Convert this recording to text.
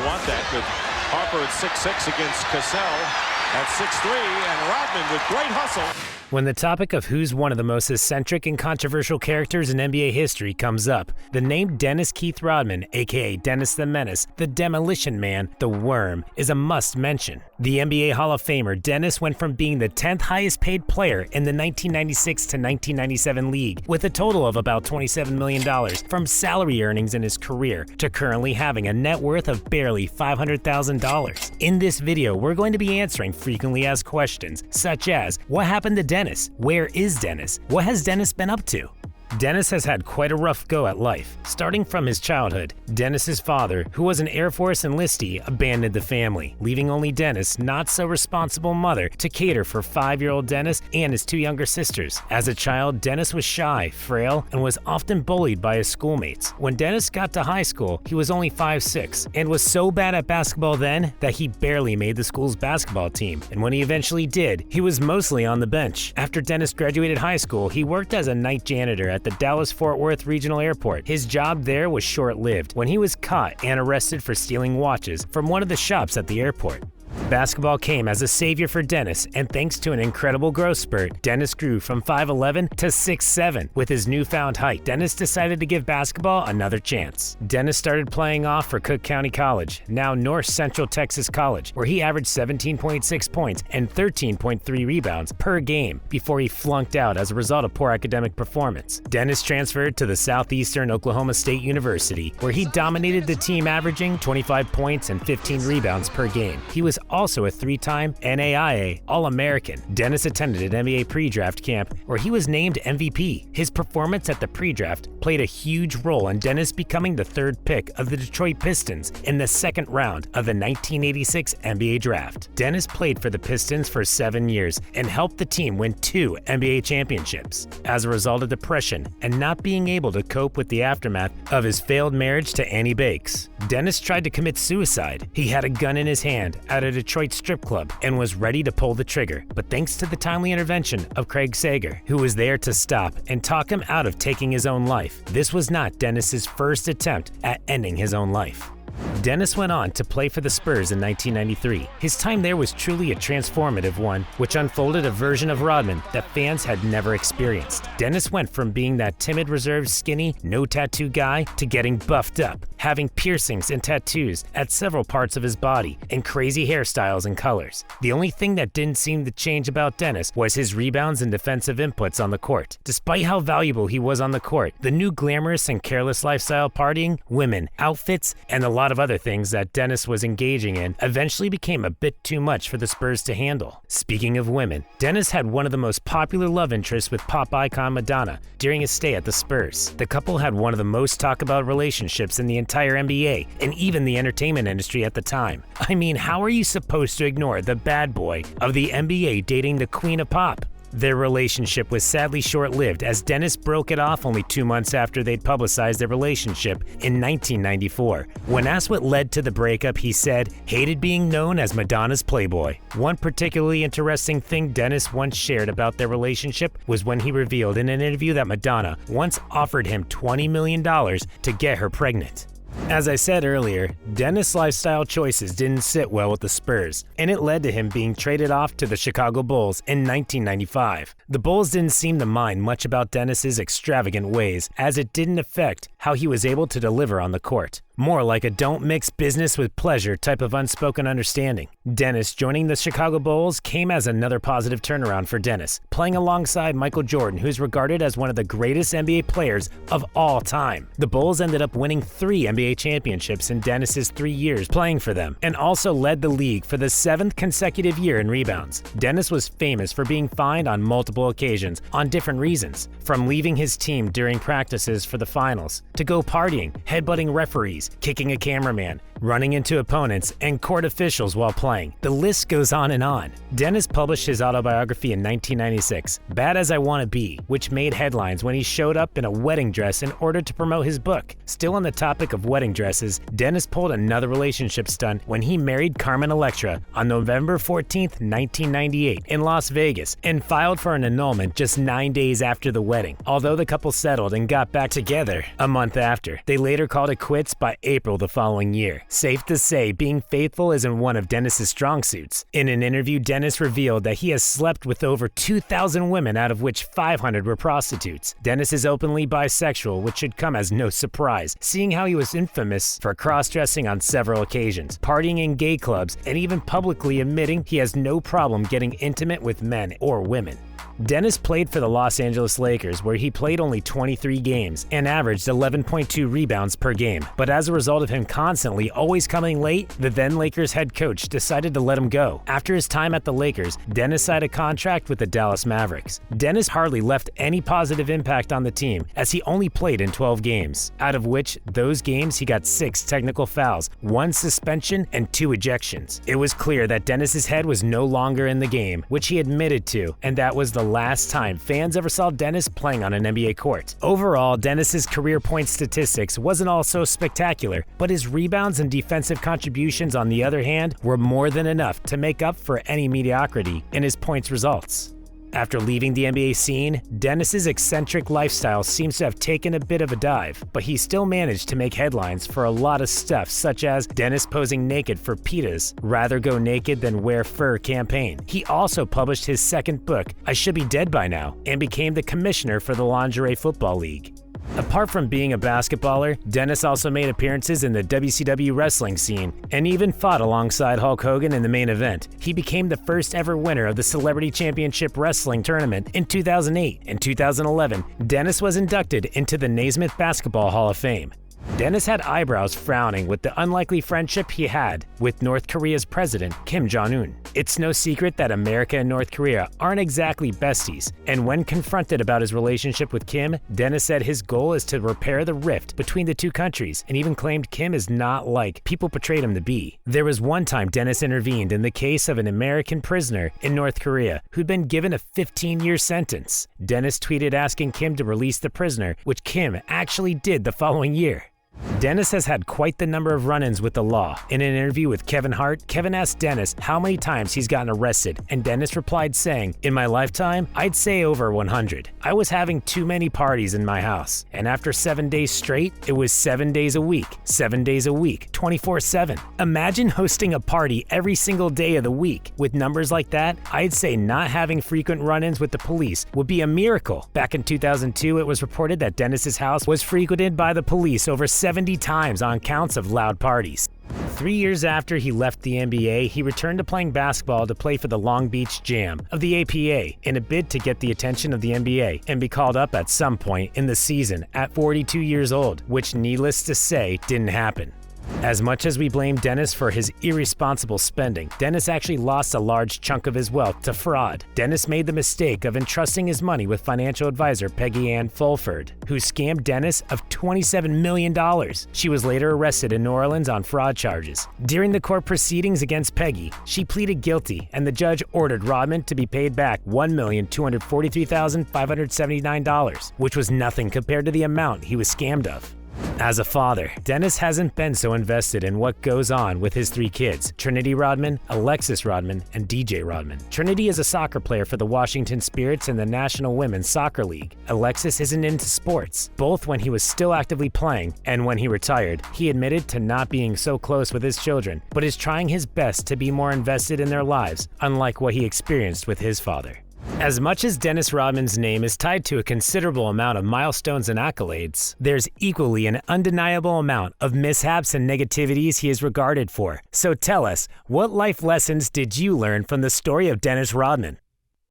want that with Harper at 6'6" against Cassell at 6'3", and Rodman with great hustle. When the topic of who's one of the most eccentric and controversial characters in NBA history comes up, the name Dennis Keith Rodman, A.K.A. Dennis the Menace, the Demolition Man, the Worm, is a must mention. The NBA Hall of Famer Dennis went from being the 10th highest paid player in the 1996 to 1997 league, with a total of about $27 million from salary earnings in his career, to currently having a net worth of barely $500,000. In this video, we're going to be answering frequently asked questions, such as, what happened to Dennis? Where is Dennis? What has Dennis been up to? Dennis has had quite a rough go at life. Starting from his childhood, Dennis's father, who was an Air Force enlistee, abandoned the family, leaving only Dennis' not-so-responsible mother to cater for 5-year-old Dennis and his 2 younger sisters. As a child, Dennis was shy, frail, and was often bullied by his schoolmates. When Dennis got to high school, he was only 5'6", and was so bad at basketball then that he barely made the school's basketball team. And when he eventually did, he was mostly on the bench. After Dennis graduated high school, he worked as a night janitor at the Dallas-Fort Worth Regional Airport. His job there was short-lived when he was caught and arrested for stealing watches from one of the shops at the airport. Basketball came as a savior for Dennis, and thanks to an incredible growth spurt, Dennis grew from 5'11" to 6'7". With his newfound height, Dennis decided to give basketball another chance. Dennis started playing off for Cook County College, now North Central Texas College, where he averaged 17.6 points and 13.3 rebounds per game before he flunked out as a result of poor academic performance. Dennis transferred to the Southeastern Oklahoma State University, where he dominated the team, averaging 25 points and 15 rebounds per game. He was also a 3-time NAIA All-American. Dennis attended an NBA pre-draft camp where he was named MVP. His performance at the pre-draft played a huge role in Dennis becoming the 3rd pick of the Detroit Pistons in the 2nd round of the 1986 NBA draft. Dennis played for the Pistons for 7 years and helped the team win 2 NBA championships. As a result of depression and not being able to cope with the aftermath of his failed marriage to Annie Bakes, Dennis tried to commit suicide. He had a gun in his hand at a Detroit strip club and was ready to pull the trigger, but thanks to the timely intervention of Craig Sager, who was there to stop and talk him out of taking his own life, this was not Dennis's first attempt at ending his own life. Dennis went on to play for the Spurs in 1993. His time there was truly a transformative one, which unfolded a version of Rodman that fans had never experienced. Dennis went from being that timid, reserved, skinny, no-tattoo guy to getting buffed up, having piercings and tattoos at several parts of his body, and crazy hairstyles and colors. The only thing that didn't seem to change about Dennis was his rebounds and defensive inputs on the court. Despite how valuable he was on the court, the new glamorous and careless lifestyle, partying, women, outfits, and a lot of other things that Dennis was engaging in eventually became a bit too much for the Spurs to handle. Speaking of women, Dennis had one of the most popular love interests with pop icon Madonna during his stay at the Spurs. The couple had one of the most talked about relationships in the entire NBA and even the entertainment industry at the time. I mean, how are you supposed to ignore the bad boy of the NBA dating the queen of pop? Their relationship was sadly short-lived, as Dennis broke it off only 2 months after they'd publicized their relationship in 1994. When asked what led to the breakup, he said, "Hated being known as Madonna's playboy." One particularly interesting thing Dennis once shared about their relationship was when he revealed in an interview that Madonna once offered him $20 million to get her pregnant. As I said earlier, Dennis' lifestyle choices didn't sit well with the Spurs, and it led to him being traded off to the Chicago Bulls in 1995. The Bulls didn't seem to mind much about Dennis's extravagant ways, as it didn't affect how he was able to deliver on the court. More like a don't mix business with pleasure type of unspoken understanding. Dennis joining the Chicago Bulls came as another positive turnaround for Dennis, playing alongside Michael Jordan, who's regarded as one of the greatest NBA players of all time. The Bulls ended up winning 3 NBA championships in Dennis's 3 years playing for them, and also led the league for the 7th consecutive year in rebounds. Dennis was famous for being fined on multiple occasions on different reasons, from leaving his team during practices for the finals, to go partying, headbutting referees, kicking a cameraman, running into opponents, and court officials while playing. The list goes on and on. Dennis published his autobiography in 1996, Bad As I Wanna Be, which made headlines when he showed up in a wedding dress in order to promote his book. Still on the topic of wedding dresses, Dennis pulled another relationship stunt when he married Carmen Electra on November 14, 1998 in Las Vegas, and filed for an annulment just 9 days after the wedding. Although the couple settled and got back together a month after, they later called it quits by April the following year. Safe to say, being faithful isn't one of Dennis's strong suits. In an interview, Dennis revealed that he has slept with over 2,000 women, out of which 500 were prostitutes. Dennis is openly bisexual, which should come as no surprise, seeing how he was infamous for cross-dressing on several occasions, partying in gay clubs, and even publicly admitting he has no problem getting intimate with men or women. Dennis played for the Los Angeles Lakers, where he played only 23 games and averaged 11.2 rebounds per game. But as a result of him constantly always coming late, the then Lakers head coach decided to let him go. After his time at the Lakers, Dennis signed a contract with the Dallas Mavericks. Dennis hardly left any positive impact on the team, as he only played in 12 games, out of which those games he got 6 technical fouls, 1 suspension, and 2 ejections. It was clear that Dennis's head was no longer in the game, which he admitted to, and that was the last time fans ever saw Dennis playing on an NBA court. Overall, Dennis's career point statistics wasn't all so spectacular, but his rebounds and defensive contributions, on the other hand, were more than enough to make up for any mediocrity in his points results. After leaving the NBA scene, Dennis's eccentric lifestyle seems to have taken a bit of a dive, but he still managed to make headlines for a lot of stuff, such as Dennis posing naked for PETA's Rather Go Naked Than Wear Fur campaign. He also published his second book, I Should Be Dead By Now, and became the commissioner for the Lingerie Football League. Apart from being a basketballer, Dennis also made appearances in the WCW wrestling scene and even fought alongside Hulk Hogan in the main event. He became the first ever winner of the Celebrity Championship Wrestling Tournament in 2008. In 2011, Dennis was inducted into the Naismith Basketball Hall of Fame. Dennis had eyebrows frowning with the unlikely friendship he had with North Korea's president, Kim Jong-un. It's no secret that America and North Korea aren't exactly besties, and when confronted about his relationship with Kim, Dennis said his goal is to repair the rift between the two countries, and even claimed Kim is not like people portrayed him to be. There was one time Dennis intervened in the case of an American prisoner in North Korea who'd been given a 15-year sentence. Dennis tweeted asking Kim to release the prisoner, which Kim actually did the following year. Dennis has had quite the number of run-ins with the law. In an interview with Kevin Hart, Kevin asked Dennis how many times he's gotten arrested, and Dennis replied saying, "In my lifetime, I'd say over 100. I was having too many parties in my house, and after 7 days straight, it was 7 days a week, 7 days a week, 24/7. Imagine hosting a party every single day of the week. With numbers like that, I'd say not having frequent run-ins with the police would be a miracle." Back in 2002, it was reported that Dennis's house was frequented by the police over 70 times on counts of loud parties. 3 years after he left the NBA, he returned to playing basketball to play for the Long Beach Jam of the A.K.A. in a bid to get the attention of the NBA and be called up at some point in the season at 42 years old, which needless to say didn't happen. As much as we blame Dennis for his irresponsible spending, Dennis actually lost a large chunk of his wealth to fraud. Dennis made the mistake of entrusting his money with financial advisor Peggy Ann Fulford, who scammed Dennis of $27 million. She was later arrested in New Orleans on fraud charges. During the court proceedings against Peggy, she pleaded guilty, and the judge ordered Rodman to be paid back $1,243,579, which was nothing compared to the amount he was scammed of. As a father, Dennis hasn't been so invested in what goes on with his 3 kids, Trinity Rodman, Alexis Rodman, and DJ Rodman. Trinity is a soccer player for the Washington Spirits in the National Women's Soccer League. Alexis isn't into sports, both when he was still actively playing and when he retired. He admitted to not being so close with his children, but is trying his best to be more invested in their lives, unlike what he experienced with his father. As much as Dennis Rodman's name is tied to a considerable amount of milestones and accolades, there's equally an undeniable amount of mishaps and negativities he is regarded for. So tell us, what life lessons did you learn from the story of Dennis Rodman?